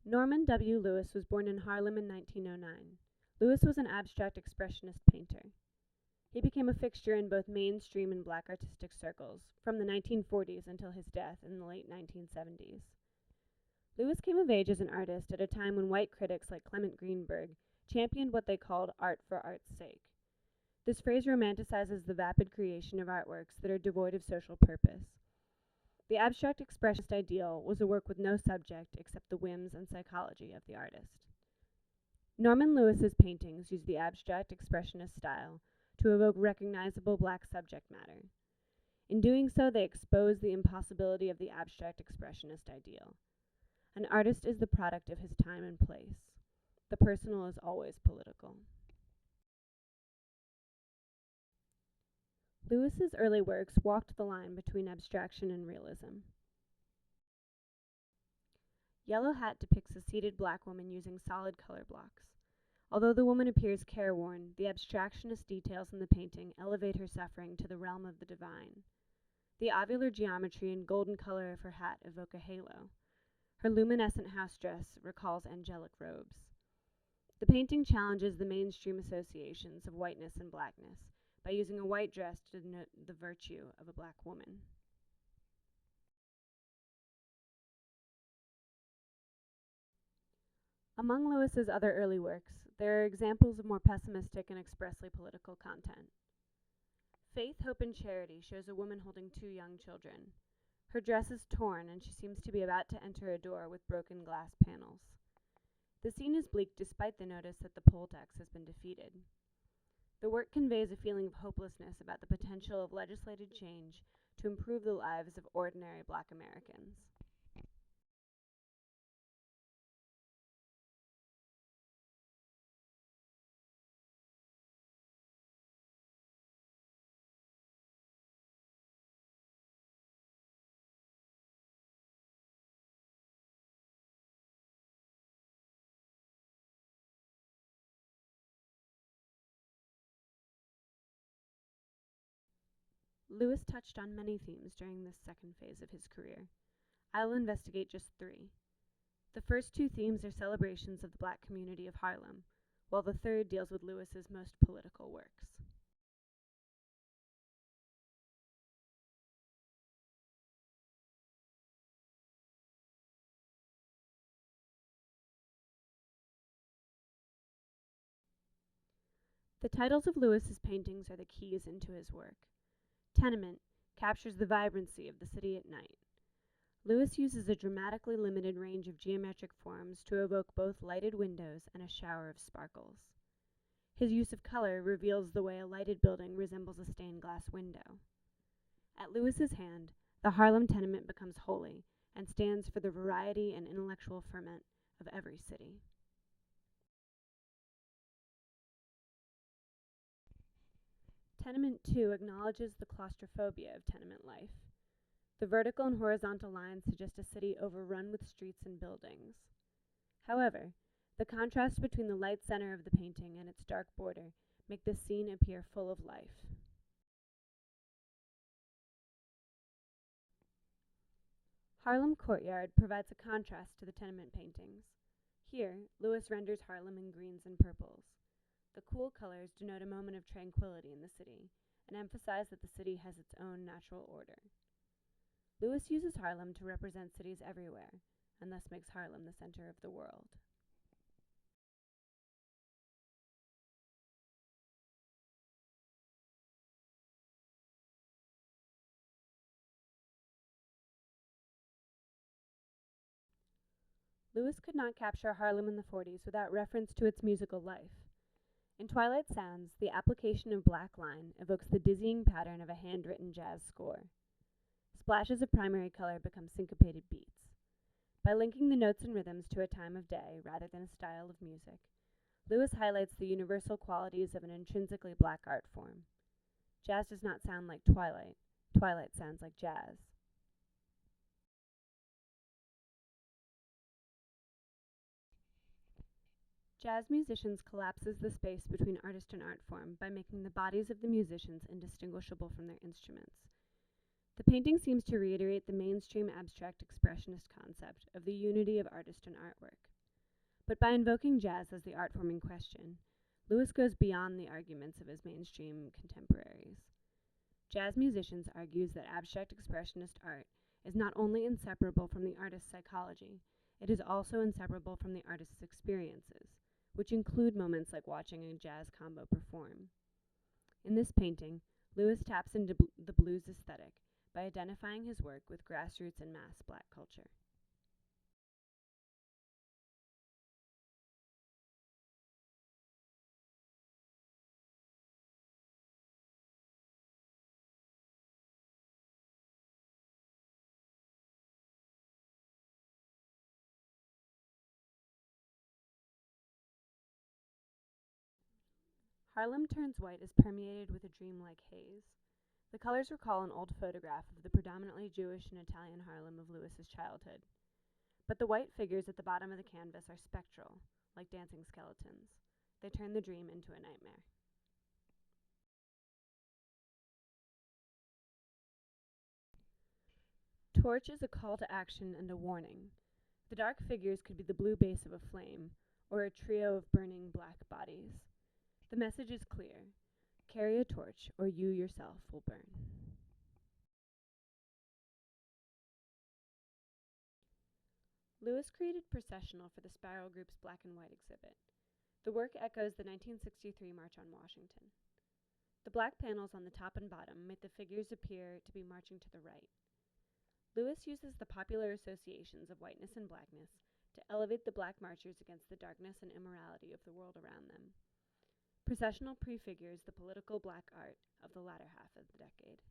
Norman W. Lewis was born in Harlem in 1909. Lewis was an abstract expressionist painter. He became a fixture in both mainstream and black artistic circles from the 1940s until his death in the late 1970s. Lewis came of age as an artist at a time when white critics like Clement Greenberg championed what they called art for art's sake. This phrase romanticizes the vapid creation of artworks that are devoid of social purpose. The abstract expressionist ideal was a work with no subject except the whims and psychology of the artist. Norman Lewis's paintings use the abstract expressionist style to evoke recognizable black subject matter. In doing so, they expose the impossibility of the abstract expressionist ideal. An artist is the product of his time and place. The personal is always political. Lewis's early works walked the line between abstraction and realism. Yellow Hat depicts a seated black woman using solid color blocks. Although the woman appears careworn, the abstractionist details in the painting elevate her suffering to the realm of the divine. The ovular geometry and golden color of her hat evoke a halo. Her luminescent house dress recalls angelic robes. The painting challenges the mainstream associations of whiteness and blackness by using a white dress to denote the virtue of a black woman. Among Lewis's other early works, there are examples of more pessimistic and expressly political content. Faith, Hope, and Charity shows a woman holding two young children. Her dress is torn, and she seems to be about to enter a door with broken glass panels. The scene is bleak despite the notice that the poll tax has been defeated. The work conveys a feeling of hopelessness about the potential of legislated change to improve the lives of ordinary black Americans. Lewis touched on many themes during this second phase of his career. I'll investigate just three. The first two themes are celebrations of the black community of Harlem, while the third deals with Lewis's most political works. The titles of Lewis's paintings are the keys into his work. Tenement captures the vibrancy of the city at night. Lewis uses a dramatically limited range of geometric forms to evoke both lighted windows and a shower of sparkles. His use of color reveals the way a lighted building resembles a stained glass window. At Lewis's hand, the Harlem tenement becomes holy and stands for the variety and intellectual ferment of every city. Tenement 2 acknowledges the claustrophobia of tenement life. The vertical and horizontal lines suggest a city overrun with streets and buildings. However, the contrast between the light center of the painting and its dark border make this scene appear full of life. Harlem Courtyard provides a contrast to the tenement paintings. Here, Lewis renders Harlem in greens and purples. The cool colors denote a moment of tranquility in the city and emphasize that the city has its own natural order. Lewis uses Harlem to represent cities everywhere, and thus makes Harlem the center of the world. Lewis could not capture Harlem in the 40s without reference to its musical life. In Twilight Sounds, the application of black line evokes the dizzying pattern of a handwritten jazz score. Splashes of primary color become syncopated beats. By linking the notes and rhythms to a time of day rather than a style of music, Lewis highlights the universal qualities of an intrinsically black art form. Jazz does not sound like Twilight. Twilight sounds like jazz. Jazz musicians collapses the space between artist and art form by making the bodies of the musicians indistinguishable from their instruments. The painting seems to reiterate the mainstream abstract expressionist concept of the unity of artist and artwork. But by invoking jazz as the art form in question, Lewis goes beyond the arguments of his mainstream contemporaries. Jazz musicians argues that abstract expressionist art is not only inseparable from the artist's psychology, it is also inseparable from the artist's experiences, which include moments like watching a jazz combo perform. In this painting, Lewis taps into the blues aesthetic by identifying his work with grassroots and mass black culture. Harlem Turns White is permeated with a dreamlike haze. The colors recall an old photograph of the predominantly Jewish and Italian Harlem of Lewis's childhood. But the white figures at the bottom of the canvas are spectral, like dancing skeletons. They turn the dream into a nightmare. Torch is a call to action and a warning. The dark figures could be the blue base of a flame, or a trio of burning black bodies. The message is clear. Carry a torch, or you yourself will burn. Lewis created Processional for the Spiral Group's black and white exhibit. The work echoes the 1963 March on Washington. The black panels on the top and bottom make the figures appear to be marching to the right. Lewis uses the popular associations of whiteness and blackness to elevate the black marchers against the darkness and immorality of the world around them. Processional prefigures the political black art of the latter half of the decade.